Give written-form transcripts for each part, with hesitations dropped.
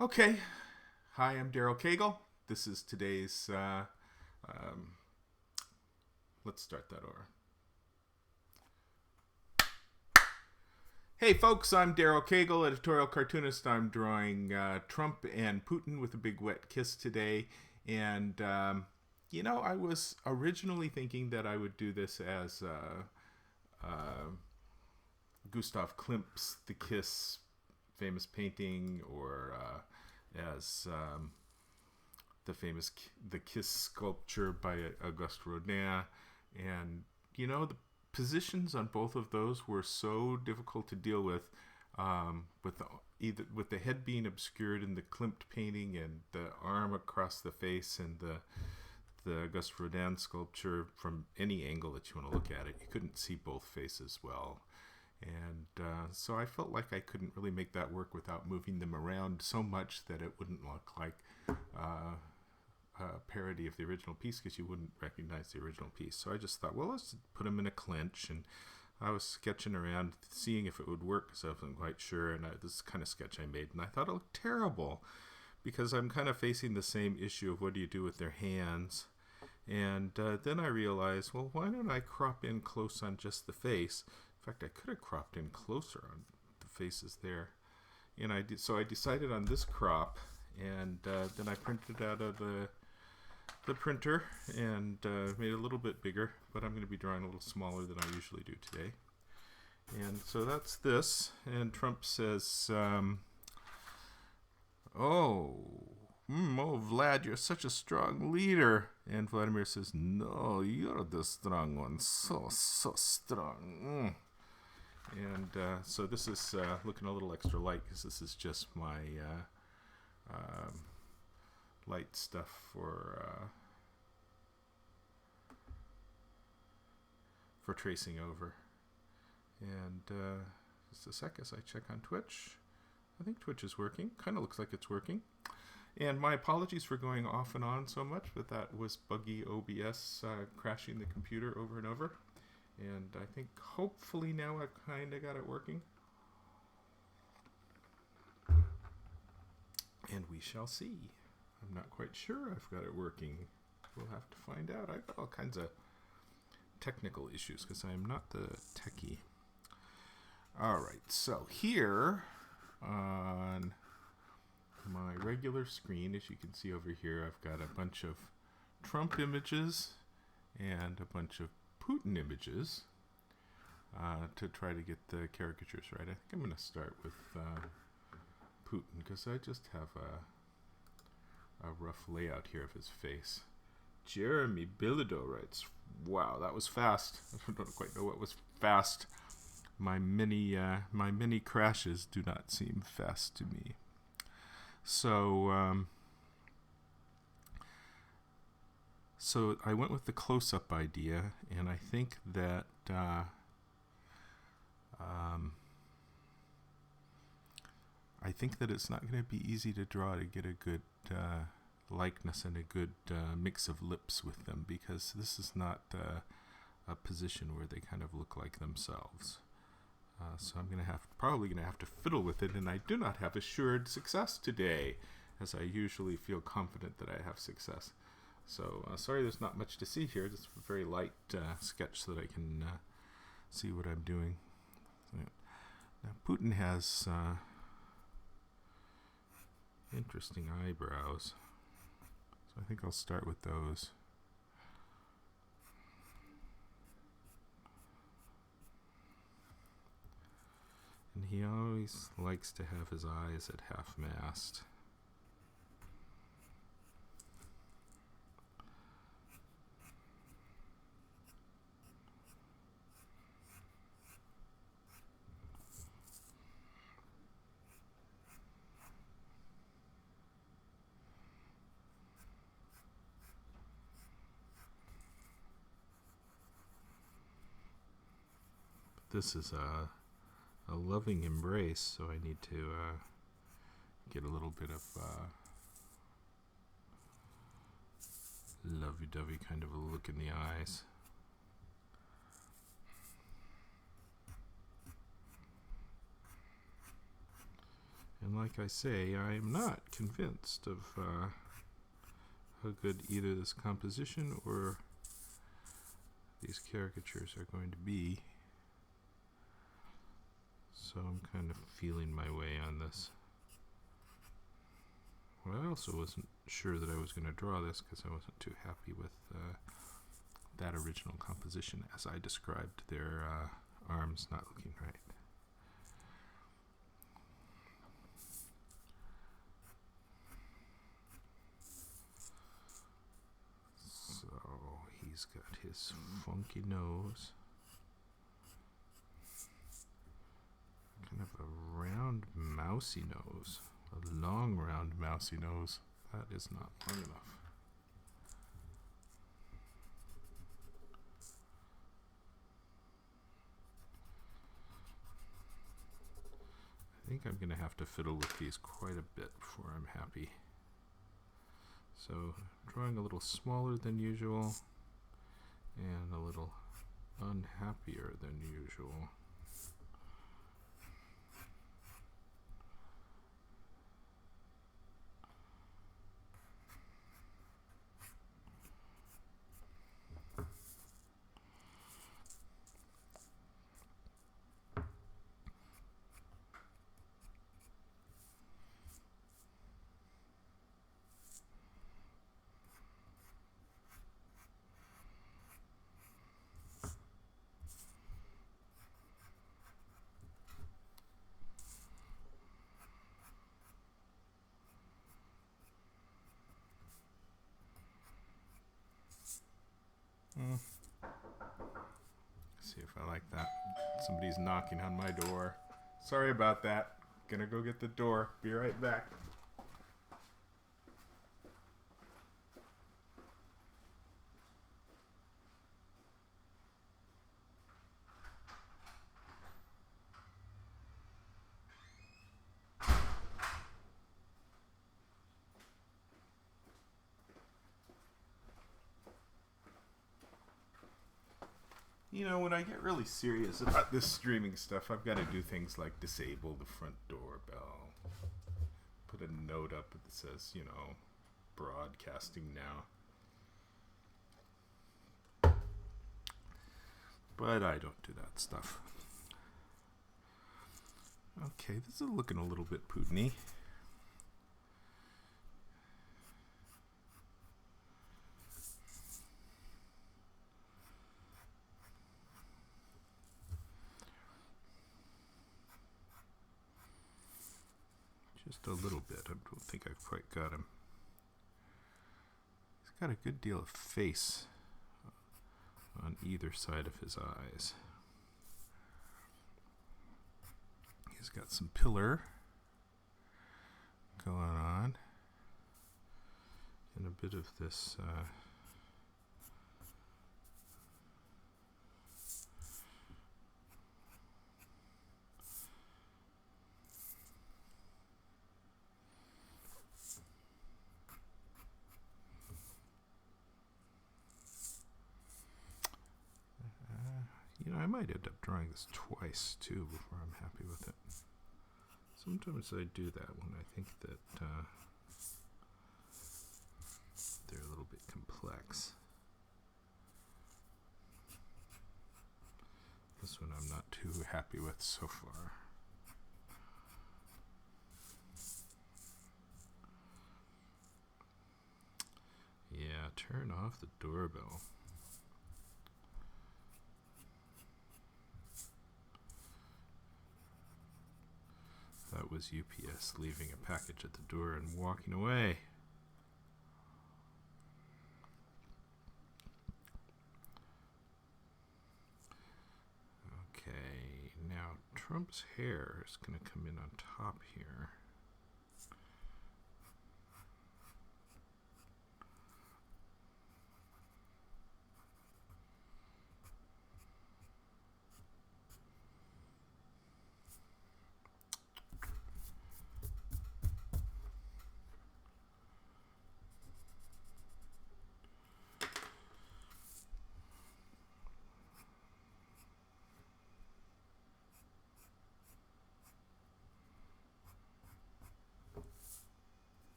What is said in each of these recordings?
Okay. Hi, I'm Daryl Cagle. This is today's. Um, let's start that over. Hey, folks, I'm Daryl Cagle, editorial cartoonist. I'm drawing Trump and Putin with a big wet kiss today. And, I was originally thinking that I would do this as Gustav Klimt's The Kiss famous painting, or as the Kiss sculpture by Auguste Rodin, and the positions on both of those were so difficult to deal with the head being obscured in the Klimt painting and the arm across the face and the Auguste Rodin sculpture. From any angle that you want to look at it, you couldn't see both faces well. And so I felt like I couldn't really make that work without moving them around so much that it wouldn't look like a parody of the original piece, because you wouldn't recognize the original piece. So I just thought, well, let's put them in a clinch. And I was sketching around, seeing if it would work, because I wasn't quite sure. And this is the kind of sketch I made, and I thought it looked terrible, because I'm kind of facing the same issue of what do you do with their hands. And then I realized, well, why don't I crop in close on just the face? In fact, I could have cropped in closer on the faces there. And so I decided on this crop, and then I printed out of the printer and made it a little bit bigger, but I'm going to be drawing a little smaller than I usually do today. And so that's this. And Trump says, Vlad, you're such a strong leader. And Vladimir says, no, you're the strong one. So strong. And so this is looking a little extra light, because this is just my light stuff for tracing over. And just a sec as I check on Twitch. I think Twitch is working. Kind of looks like it's working. And my apologies for going off and on so much, but that was buggy OBS crashing the computer over and over. And I think hopefully now I've kind of got it working. And we shall see. I'm not quite sure I've got it working. We'll have to find out. I've got all kinds of technical issues, because I'm not the techie. Alright, so here on my regular screen, as you can see over here, I've got a bunch of Trump images and a bunch of Putin images to try to get the caricatures right. I think I'm going to start with Putin, because I just have a rough layout here of his face. Jeremy Bilodeau writes, wow, that was fast. I don't quite know what was fast. My many crashes do not seem fast to me. So I went with the close-up idea, and I think that it's not going to be easy to draw to get a good likeness and a good mix of lips with them, because this is not a position where they kind of look like themselves. So I'm probably going to have to fiddle with it, and I do not have assured success today, as I usually feel confident that I have success. So sorry there's not much to see here. Just a very light sketch so that I can see what I'm doing. Now Putin has interesting eyebrows, so I think I'll start with those. And he always likes to have his eyes at half-mast. This is a loving embrace, so I need to get a little bit of lovey-dovey kind of a look in the eyes. And like I say, I am not convinced of how good either this composition or these caricatures are going to be. So I'm kind of feeling my way on this. Well, I also wasn't sure that I was going to draw this because I wasn't too happy with that original composition as I described their arms not looking right. So he's got his funky nose. Kind of a round, mousy nose. A long, round, mousy nose. That is not long enough. I think I'm going to have to fiddle with these quite a bit before I'm happy. So, drawing a little smaller than usual and a little unhappier than usual. See if I like that. Somebody's knocking on my door. Sorry about that. Gonna go get the door. Be right back. You know, when I get really serious about this streaming stuff, I've got to do things like disable the front doorbell. Put a note up that says, you know, broadcasting now. But I don't do that stuff. Okay, this is looking a little bit Putin-y. Just a little bit. I don't think I've quite got him. He's got a good deal of face on either side of his eyes. He's got some pillar going on and a bit of this you know, I might end up drawing this twice too before I'm happy with it. Sometimes I do that when I think that they're a little bit complex. This one I'm not too happy with so far. Yeah, turn off the doorbell. That was UPS leaving a package at the door and walking away. Okay, now Trump's hair is going to come in on top here.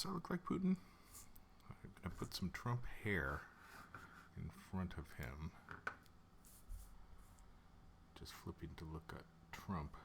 I look like Putin? I'm going to put some Trump hair in front of him. Just flipping to look at Trump.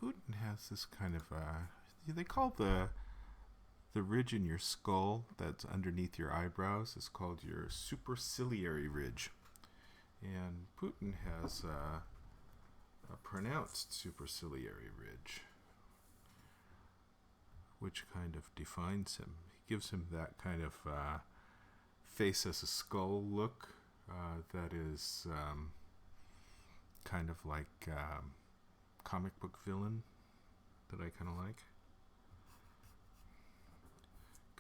Putin has this kind of they call the ridge in your skull that's underneath your eyebrows is called your superciliary ridge, and Putin has a pronounced superciliary ridge, which kind of defines him. He gives him that kind of face as a skull look that is kind of like comic book villain that I kind of like.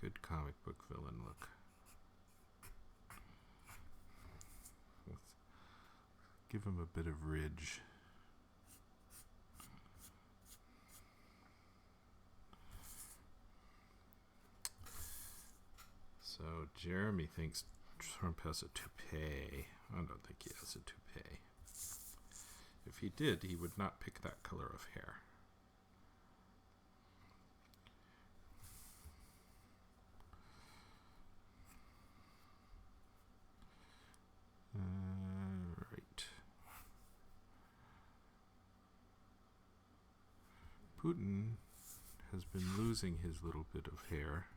Good comic book villain look. Let's give him a bit of ridge. So Jeremy thinks Trump has a toupee. I don't think he has a toupee. If he did, he would not pick that color of hair. Right. Putin has been losing his little bit of hair.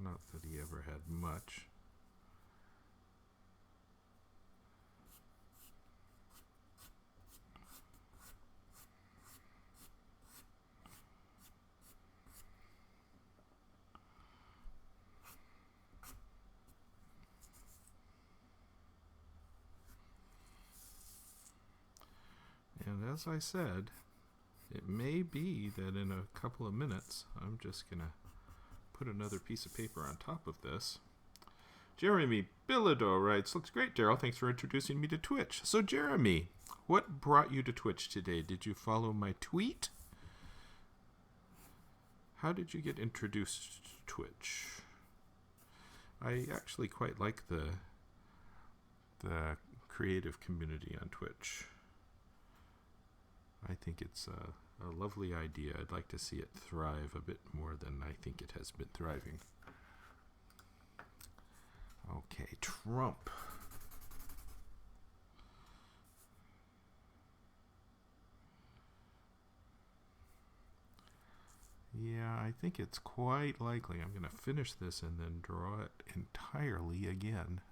Not that he ever had much. And as I said, it may be that in a couple of minutes, I'm just going to put another piece of paper on top of this. Jeremy Bilodeau writes, looks great, Daryl. Thanks for introducing me to Twitch. So, Jeremy, what brought you to Twitch today? Did you follow my tweet? How did you get introduced to Twitch? I actually quite like the creative community on Twitch. I think it's a lovely idea. I'd like to see it thrive a bit more than I think it has been thriving. Okay, Trump. Yeah, I think it's quite likely I'm going to finish this and then draw it entirely again.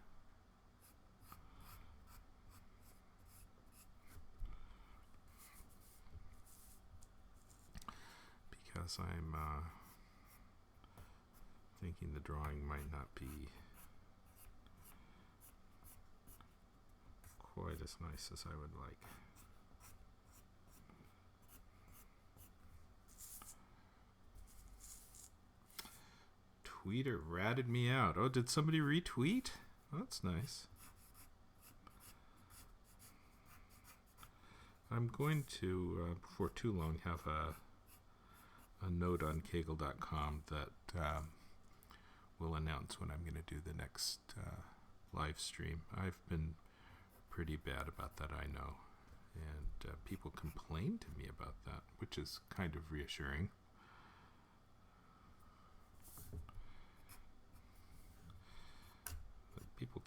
Because I'm thinking the drawing might not be quite as nice as I would like. Tweeter ratted me out. Oh, did somebody retweet? Oh, that's nice. I'm going to, before too long, have a note on Kaggle.com that will announce when I'm going to do the next live stream. I've been pretty bad about that, I know. And people complain to me about that, which is kind of reassuring.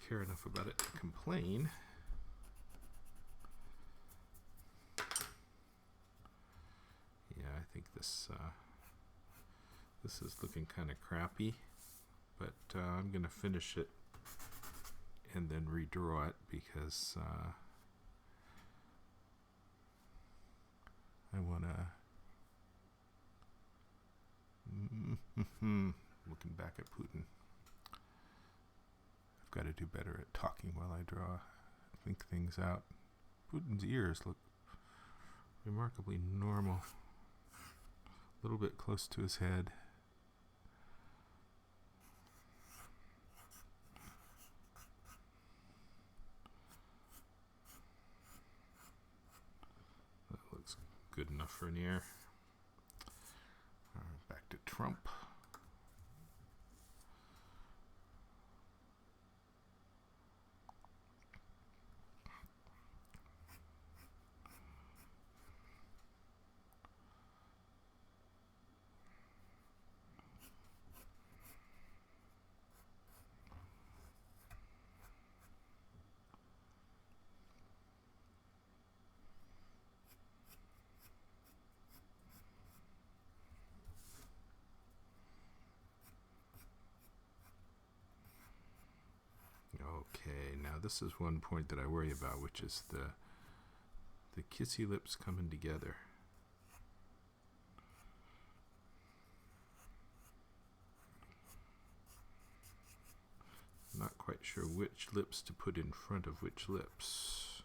care enough about it to complain. Yeah, I think this is looking kind of crappy, but I'm going to finish it and then redraw it because I want to looking back at Putin. I've got to do better at talking while I draw, think things out. Putin's ears look remarkably normal. A little bit close to his head. That looks good enough for an ear. Back to Trump. Okay, now this is one point that I worry about, which is the kissy lips coming together. Not quite sure which lips to put in front of which lips.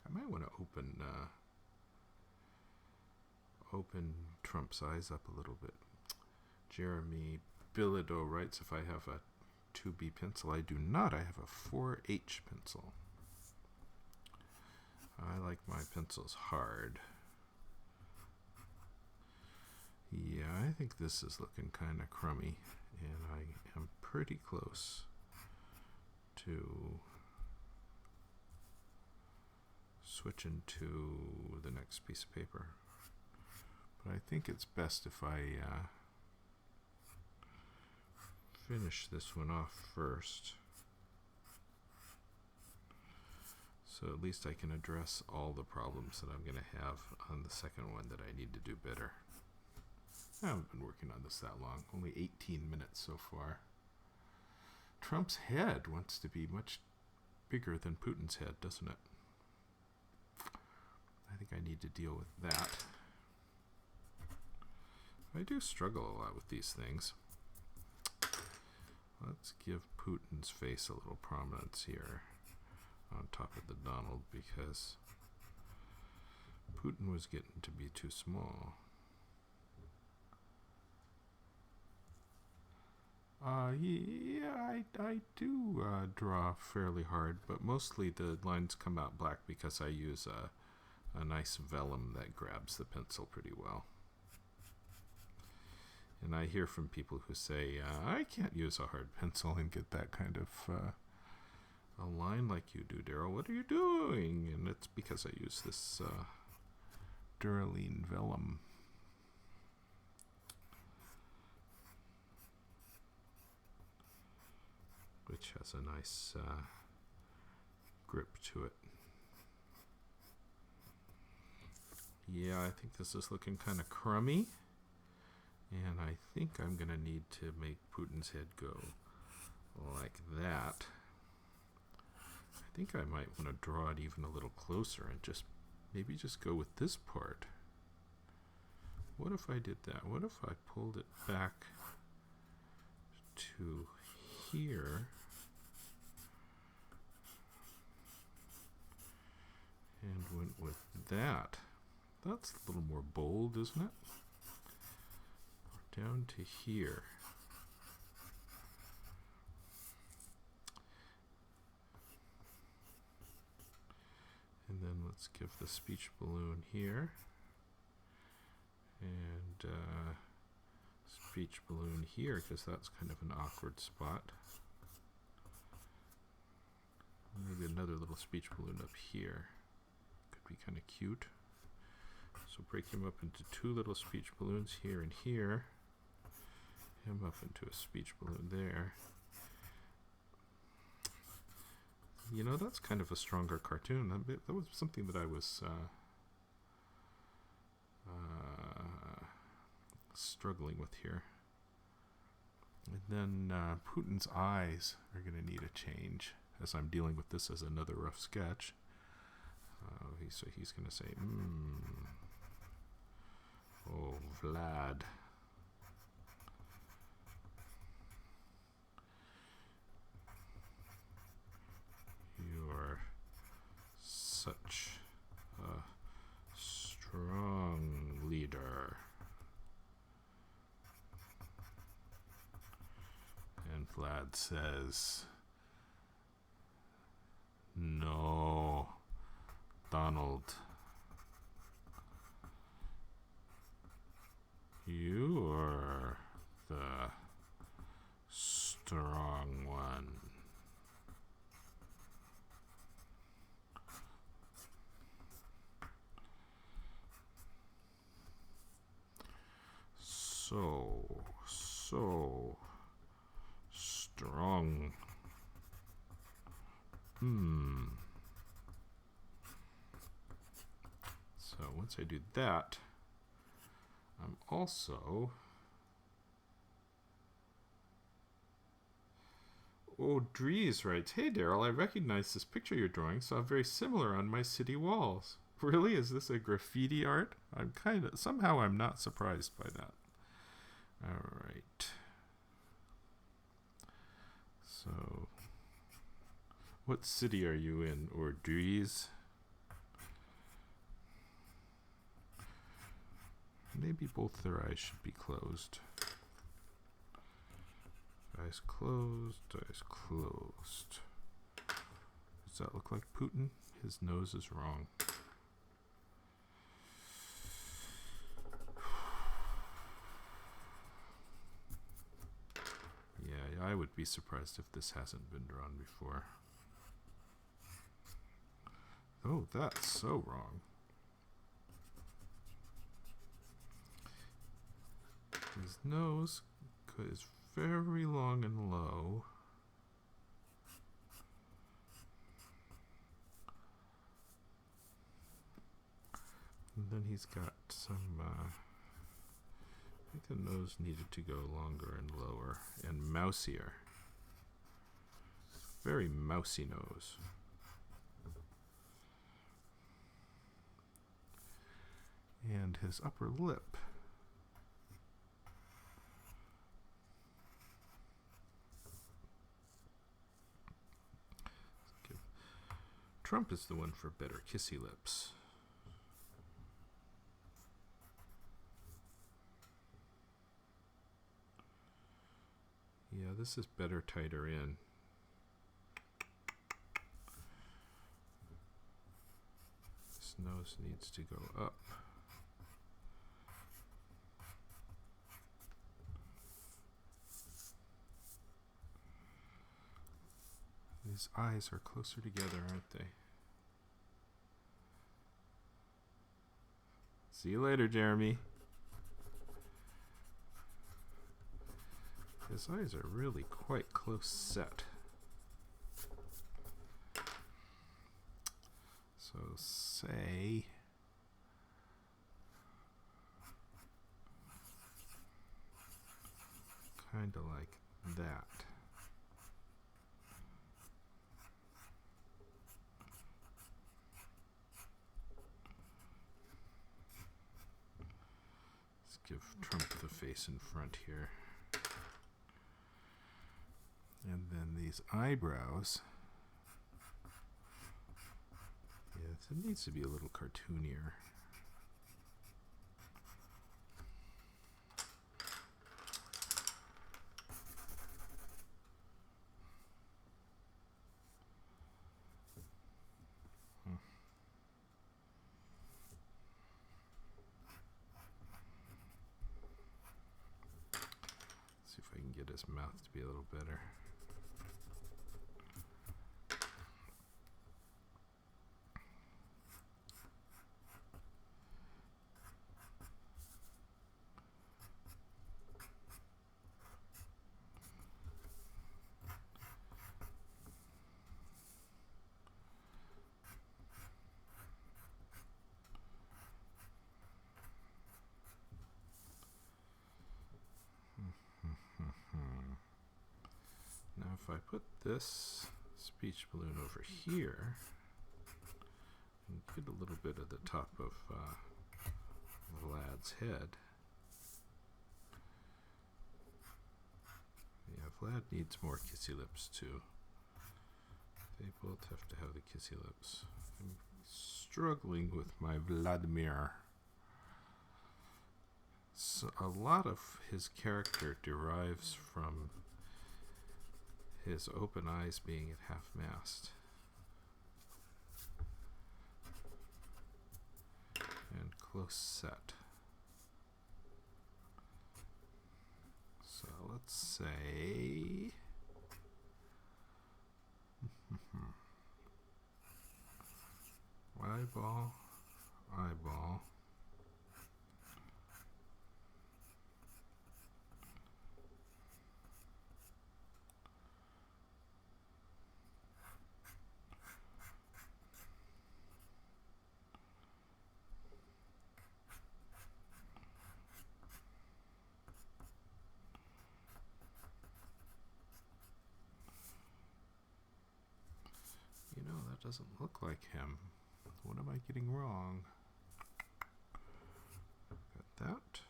I might want to open Trump's eyes up a little bit. Jeremy Bilodeau writes, if I have a 2B pencil. I do not. I have a 4H pencil. I like my pencils hard. Yeah, I think this is looking kind of crummy, and I am pretty close to switching to the next piece of paper. But I think it's best if I finish this one off first, so at least I can address all the problems that I'm going to have on the second one that I need to do better. I haven't been working on this that long, only 18 minutes so far. Trump's head wants to be much bigger than Putin's head, doesn't it? I think I need to deal with that. I do struggle a lot with these things. Let's give Putin's face a little prominence here on top of the Donald, because Putin was getting to be too small. Yeah, I do draw fairly hard, but mostly the lines come out black because I use a nice vellum that grabs the pencil pretty well. And I hear from people who say, I can't use a hard pencil and get that kind of a line like you do, Daryl. What are you doing? And it's because I use this Duraline vellum. Which has a nice grip to it. Yeah, I think this is looking kind of crummy. And I think I'm going to need to make Putin's head go like that. I think I might want to draw it even a little closer and maybe just go with this part. What if I did that? What if I pulled it back to here and went with that? That's a little more bold, isn't it? Down to here. And then let's give the speech balloon here. And speech balloon here, because that's kind of an awkward spot. Maybe another little speech balloon up here. Could be kind of cute. So break him up into two little speech balloons here and here. him up into a speech balloon there. You know, that's kind of a stronger cartoon. That was something that I was struggling with here. And then Putin's eyes are going to need a change, as I'm dealing with this as another rough sketch. So he's going to say, oh, Vlad. You're such a strong leader. And Vlad says, no, Donald. You're the strong one. So strong. So once I do that, I'm also... Oh, Dries writes, hey Daryl, I recognize this picture you're drawing, saw very similar on my city walls. Really? Is this a graffiti art? Somehow I'm not surprised by that. Alright. So, what city are you in, or Dries? Maybe both their eyes should be closed. Eyes closed, eyes closed. Does that look like Putin? His nose is wrong. Yeah, I would be surprised if this hasn't been drawn before. Oh, that's so wrong. His nose is very long and low. And then he's got some, I think the nose needed to go longer and lower and mousier. Very mousy nose. And his upper lip. Trump is the one for better kissy lips. Yeah, this is better tighter in. This nose needs to go up. These eyes are closer together, aren't they? See you later, Jeremy. His eyes are really quite close set. So say kind of like that. Let's give Trump the face in front here. And then these eyebrows. Yes, it needs to be a little cartoonier. See if I can get his mouth to be a little better. if I put this speech balloon over here and get a little bit of the top of Vlad's head. Yeah, Vlad needs more kissy lips too. They both have to have the kissy lips. I'm struggling with my Vladimir. So a lot of his character derives from his open eyes being at half-mast. And close set. So let's say eyeball, eyeball. You know, that doesn't look like him. What am I getting wrong? Got that.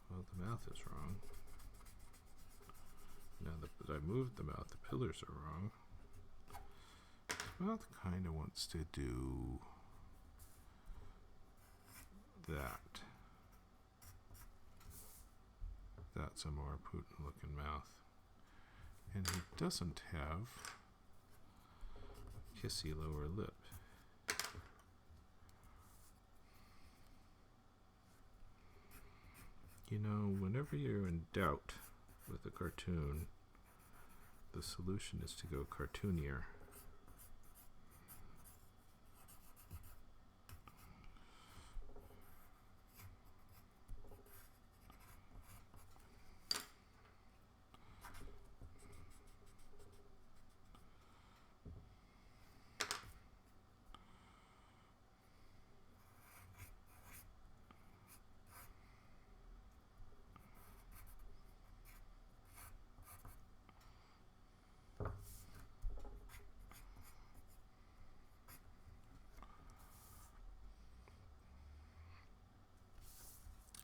Well, the mouth is wrong. Now that I moved the mouth, the pillars are wrong. The mouth kind of wants to do that. That's a more Putin looking mouth. And he doesn't have a kissy lower lip. You know, whenever you're in doubt with a cartoon, the solution is to go cartoonier.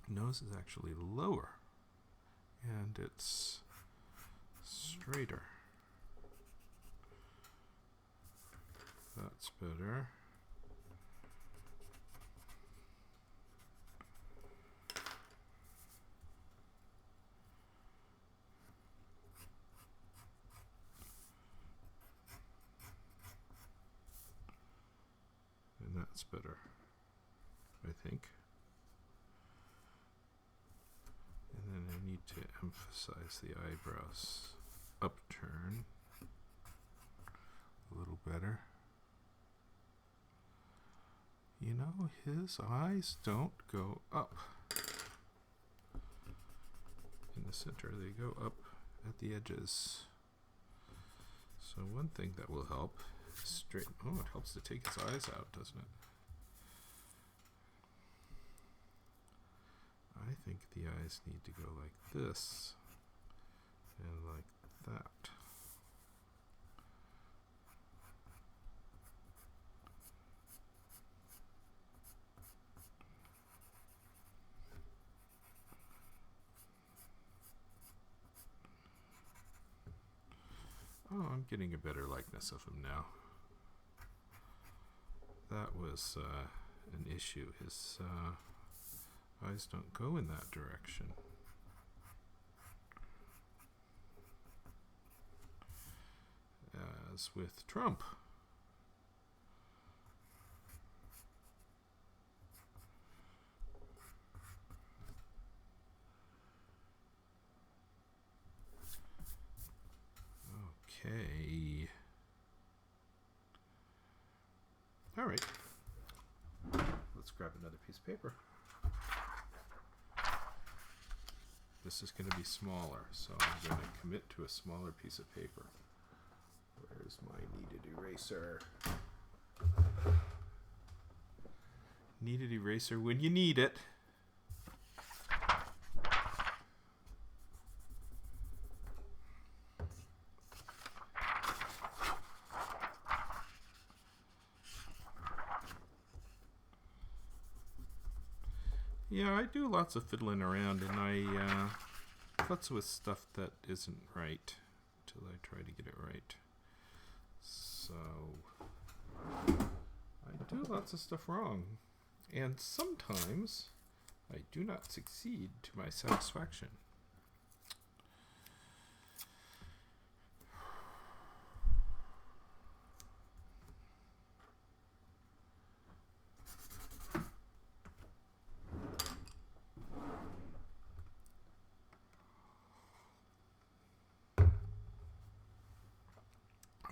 Nose is actually lower and it's straighter. That's better. And that's better, I think. And then I need to emphasize the eyebrows. Upturn a little better. You know, his eyes don't go up in the center. They go up at the edges. So one thing that will help is straighten. Oh, it helps to take his eyes out, doesn't it? I think the eyes need to go like this and like that. Oh, I'm getting a better likeness of him now. That was an issue. His eyes don't go in that direction. As with Trump. Okay. All right. Let's grab another piece of paper. This is going to be smaller, so I'm going to commit to a smaller piece of paper. Where's my kneaded eraser? Kneaded eraser when you need it. Yeah, I do lots of fiddling around, and I futz with stuff that isn't right till I try to get it right. So I do lots of stuff wrong, and sometimes I do not succeed to my satisfaction.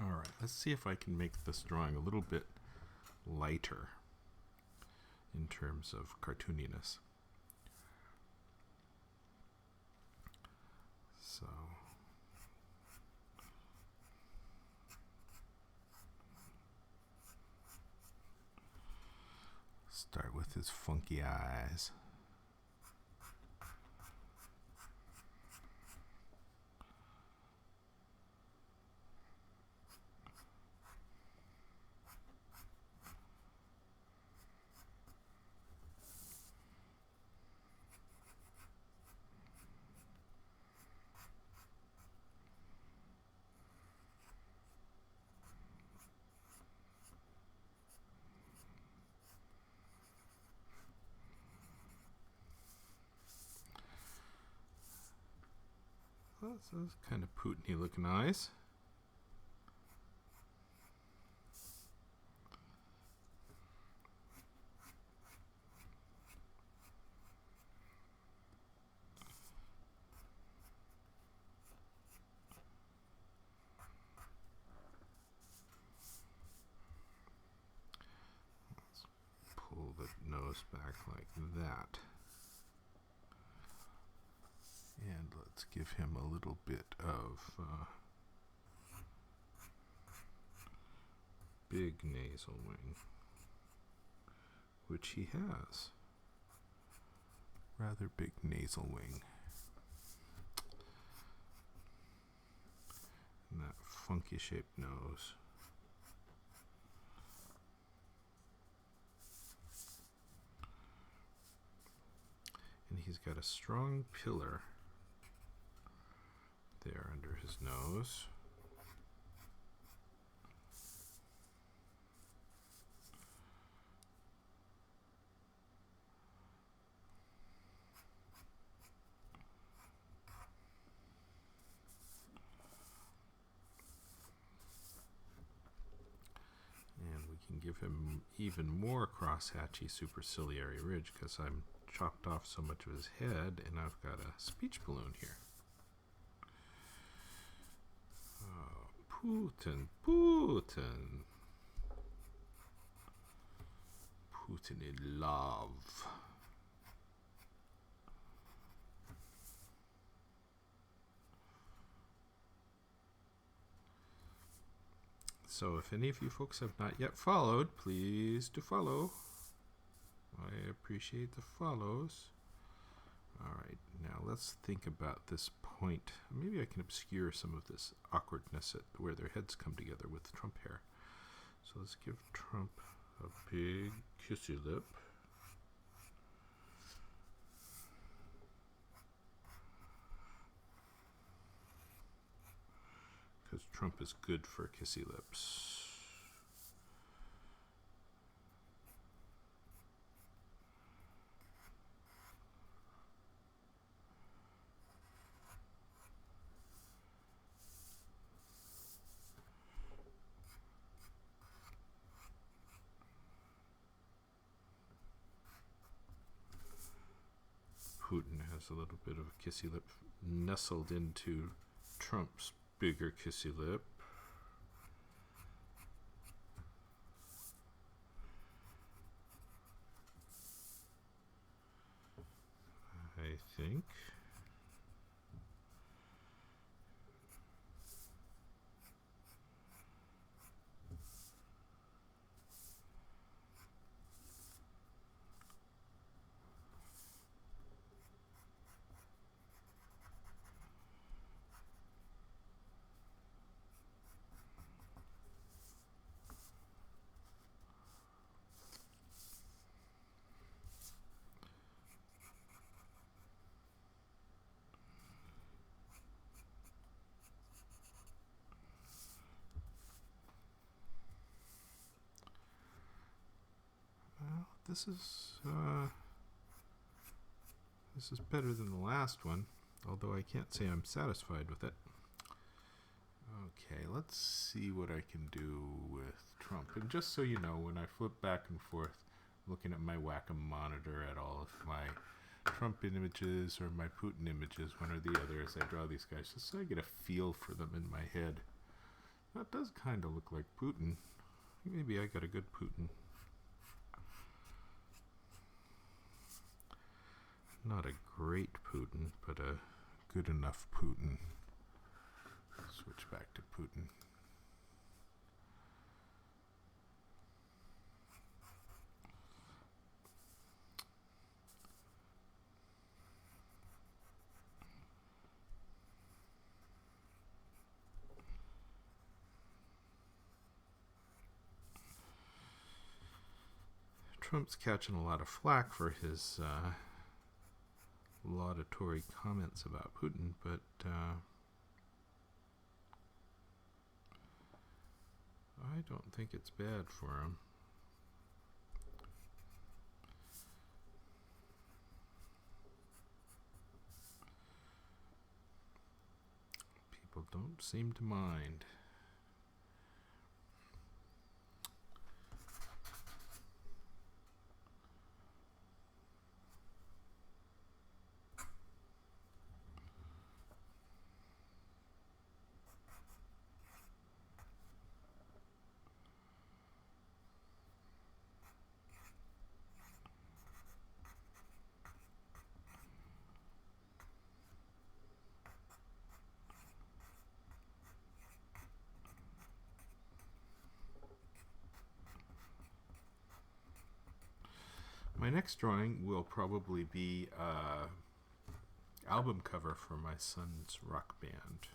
Alright, let's see if I can make this drawing a little bit lighter in terms of cartooniness. So start with his funky eyes. That's kind of Putin-y looking eyes. Let's pull the nose back like that. And let's give him a little bit of big nasal wing, which he has. Rather big nasal wing. And that funky shaped nose. And he's got a strong pillar there under his nose. And we can give him even more crosshatchy superciliary ridge because I'm chopped off so much of his head and I've got a speech balloon here. Putin, Putin. Putin in love. So if any of you folks have not yet followed, please do follow. I appreciate the follows. Alright, now let's think about this point. Maybe I can obscure some of this awkwardness at where their heads come together with Trump hair. So let's give Trump a big kissy lip. Because Trump is good for kissy lips. Putin has a little bit of a kissy lip nestled into Trump's bigger kissy lip. I think. this is better than the last one, although I can't say I'm satisfied with it. Okay, let's see what I can do with Trump. And just so you know, when I flip back and forth looking at my Wacom monitor at all of my Trump images or my Putin images, one or the other, as I draw these guys, just so I get a feel for them in my head. That does kind of look like Putin. Maybe I got a good Putin. Not a great Putin, but a good enough Putin. Switch back to Putin. Trump's catching a lot of flack for his laudatory comments about Putin, but I don't think it's bad for him. People don't seem to mind. My next drawing will probably be an album cover for my son's rock band.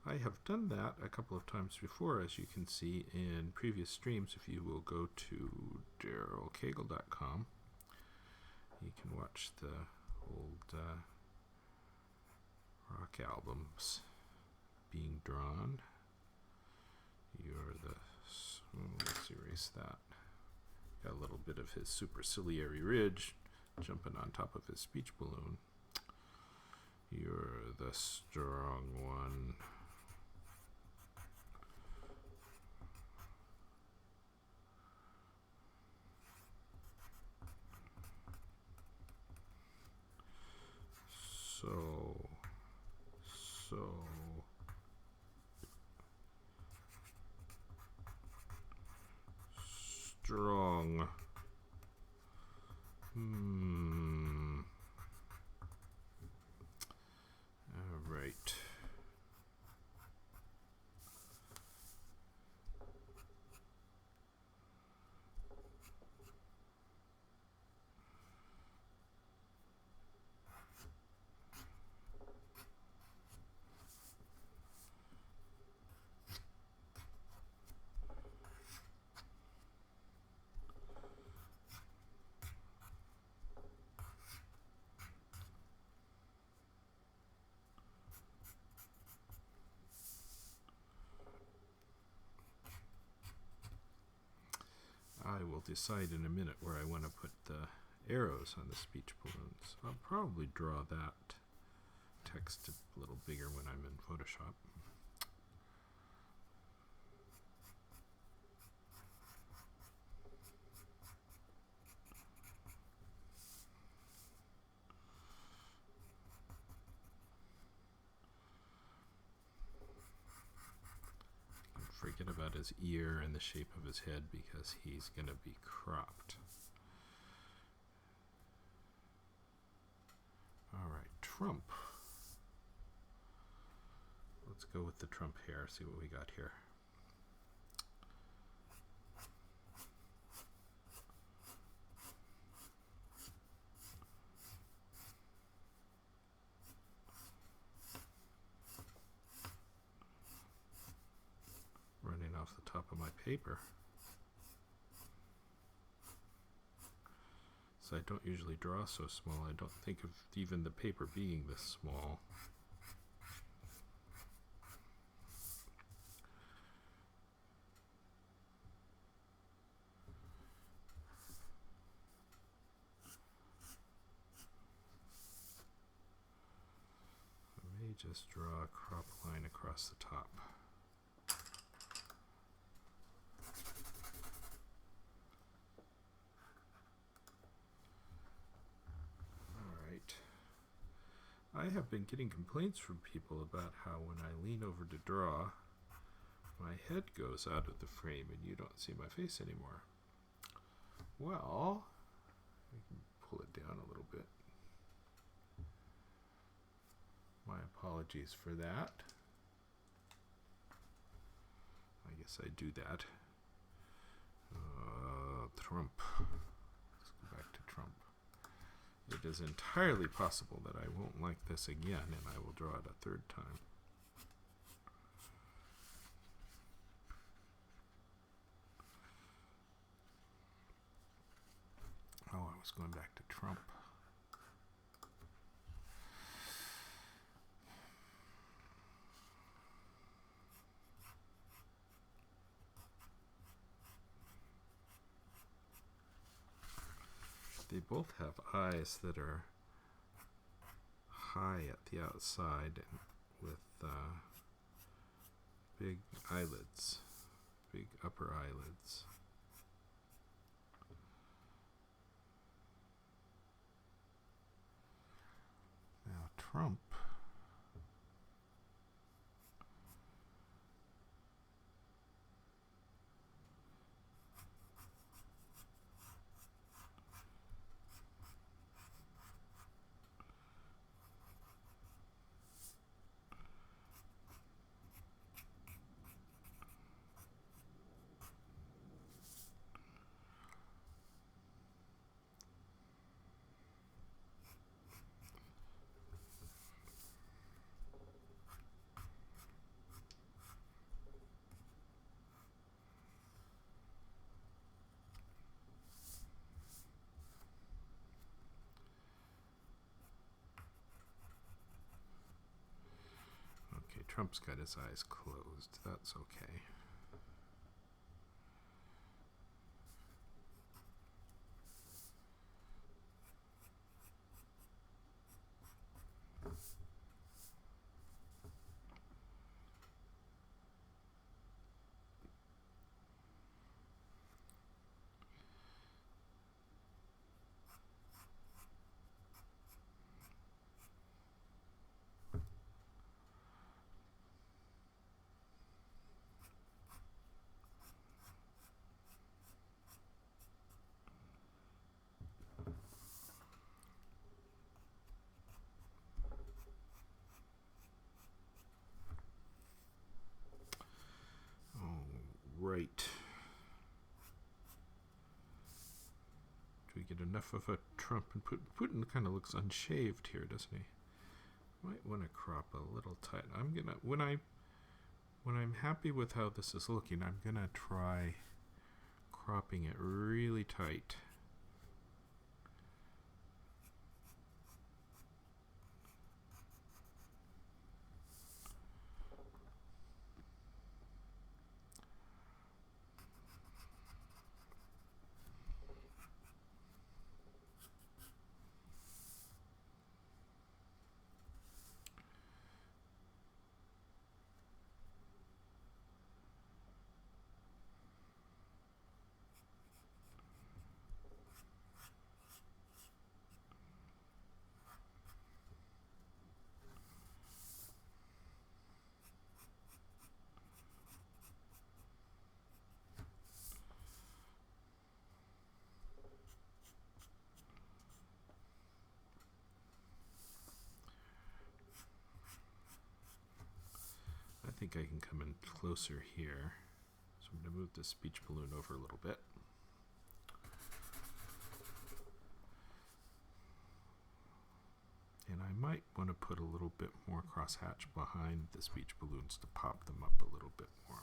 I have done that a couple of times before, as you can see in previous streams. If you will go to darylcagle.com, you can watch the old rock albums being drawn. Let's erase that. Got a little bit of his superciliary ridge jumping on top of his speech balloon. You're the strong one. So strong. All right. I will decide in a minute where I want to put the arrows on the speech balloons. I'll probably draw that text a little bigger when I'm in Photoshop. Forget about his ear and the shape of his head because he's going to be cropped. All right, Trump. Let's go with the Trump hair, see what we got here. Running off the top of my paper. So I don't usually draw so small. I don't think of even the paper being this small. just draw a crop line across the top. Alright. I have been getting complaints from people about how when I lean over to draw, my head goes out of the frame and you don't see my face anymore. Well, I can pull it down a little bit. My apologies for that. I guess I do that. Trump. Let's go back to Trump. It is entirely possible that I won't like this again and I will draw it a third time. Oh, I was going back to Trump. They both have eyes that are high at the outside and with big eyelids, big upper eyelids. Now Trump Trump's got his eyes closed. That's okay. Right. Do we get enough of a Trump and Putin? Putin kind of looks unshaved here, doesn't he? Might want to crop a little tight. I'm gonna when I'm happy with how this is looking, I'm gonna try cropping it really tight. I think I can come in closer here. So I'm going to move the speech balloon over a little bit. And I might want to put a little bit more crosshatch behind the speech balloons to pop them up a little bit more.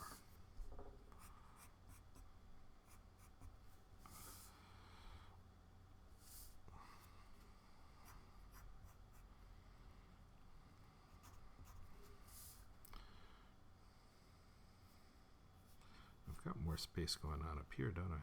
I've got more space going on up here, don't I?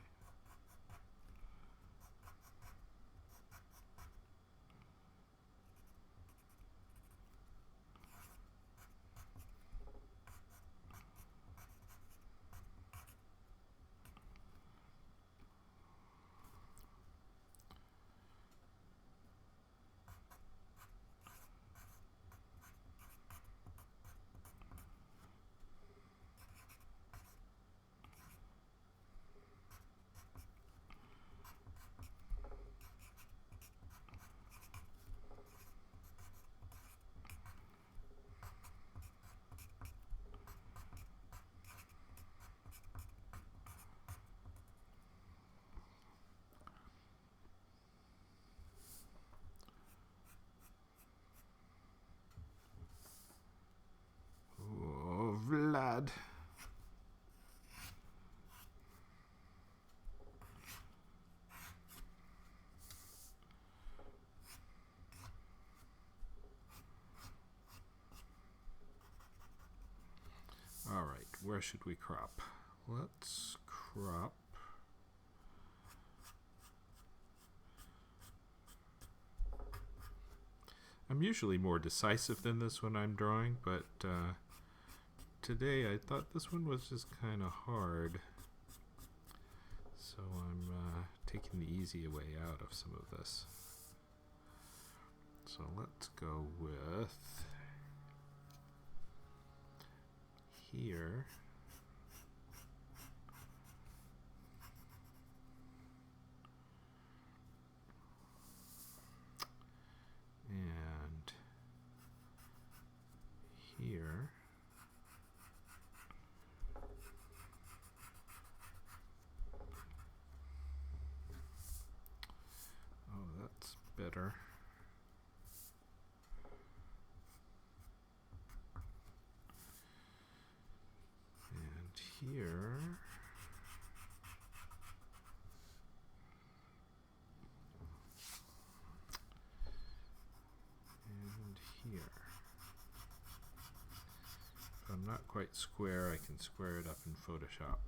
where should we crop? Let's crop. I'm usually more decisive than this when I'm drawing, but today I thought this one was just kind of hard. So I'm taking the easy way out of some of this. So let's go with here. And here. Oh, that's better. And here. And here. If I'm not quite square, I can square it up in Photoshop.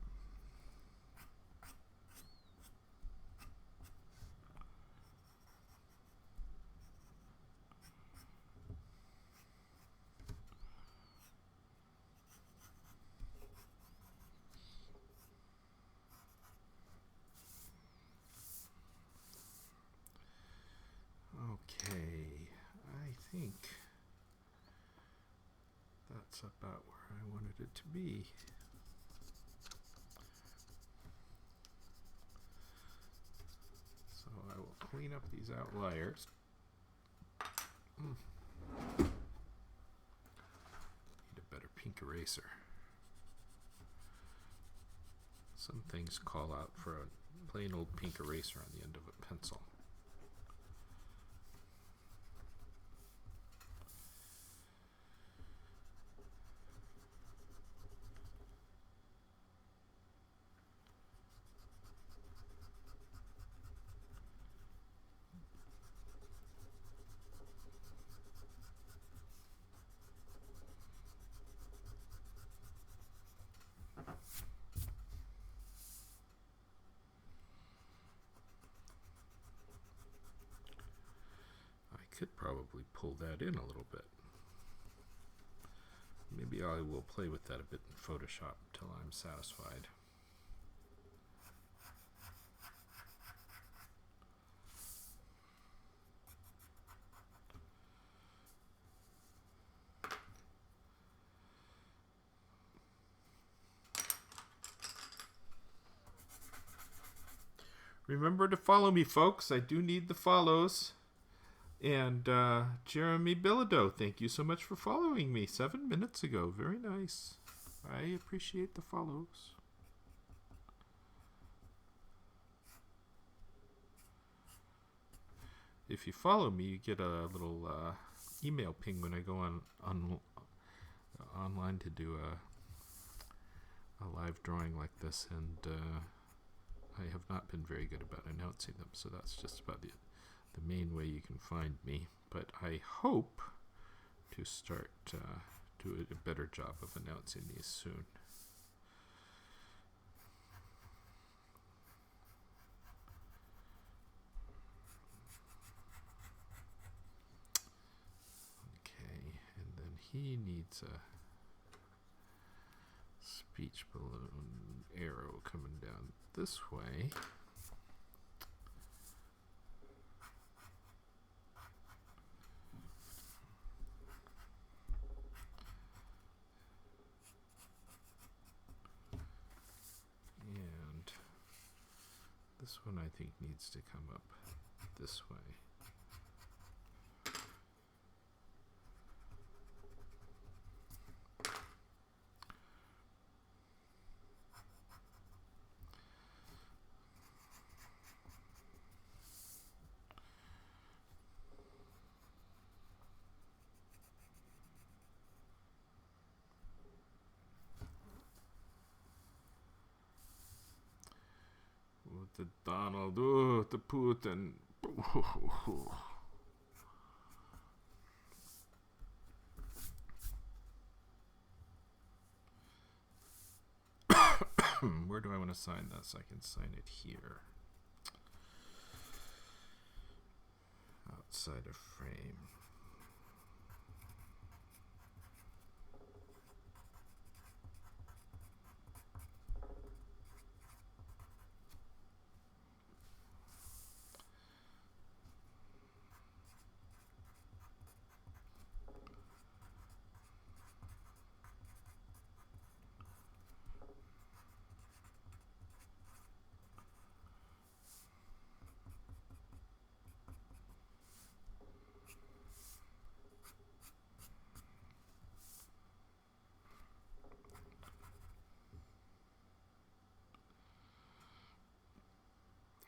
Okay, I think that's about where I wanted it to be. So I will clean up these outliers. Need a better pink eraser. Some things call out for a plain old pink eraser on the end of a pencil. Could probably pull that in a little bit. Maybe I will play with that a bit in Photoshop until I'm satisfied. Remember to follow me, folks. I do need the follows. And Jeremy Bilodeau, thank you so much for following me 7 minutes ago. Very nice. I appreciate the follows. If you follow me, you get a little email ping when I go online to do a live drawing like this, and I have not been very good about announcing them, so that's just about the main way you can find me. But I hope to start do a better job of announcing these soon. Okay, and then he needs a speech balloon arrow coming down this way. This one I think needs to come up this way. The Donald, the Putin. Where do I want to sign this? I can sign it here. Outside of frame.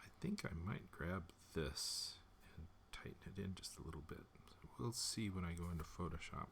I think I might grab this and tighten it in just a little bit. We'll see when I go into Photoshop.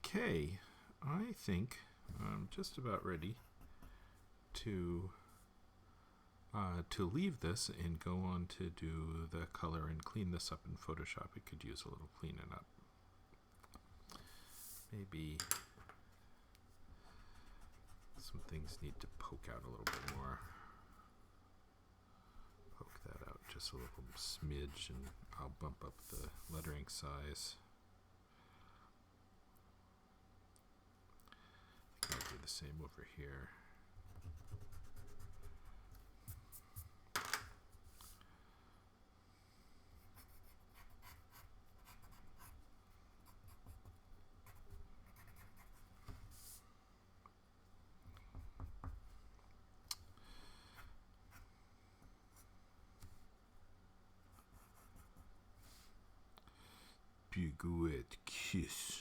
Okay, I think I'm just about ready to leave this and go on to do the color and clean this up in Photoshop. It could use a little cleaning up. Maybe some things need to poke out a little bit more. Poke that out just a little smidge, and I'll bump up the lettering size. I'll do the same over here. Biguet kiss.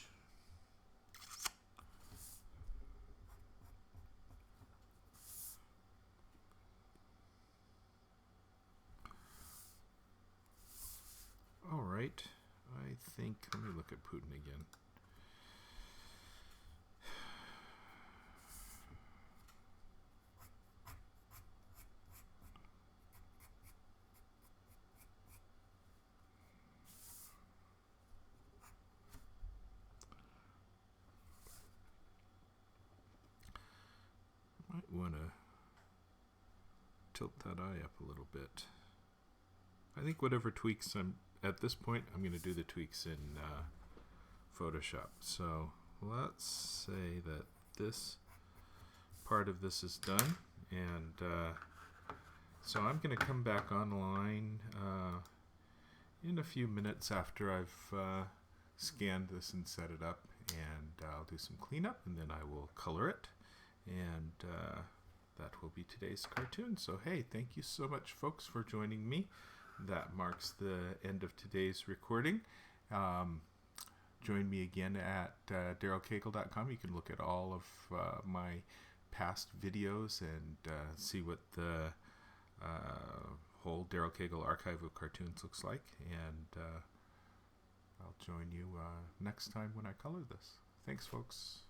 All right, I think, let me look at Putin again. Might want to tilt that eye up a little bit. I think whatever tweaks at this point, I'm going to do the tweaks in Photoshop. So let's say that this part of this is done, and so I'm going to come back online in a few minutes after I've scanned this and set it up, and I'll do some cleanup, and then I will color it, and that will be today's cartoon. So hey, thank you so much, folks, for joining me. That marks the end of today's recording. Join me again at darylcagle.com. You can look at all of my past videos and see what the whole Daryl Cagle archive of cartoons looks like. And I'll join you next time when I color this. Thanks, folks.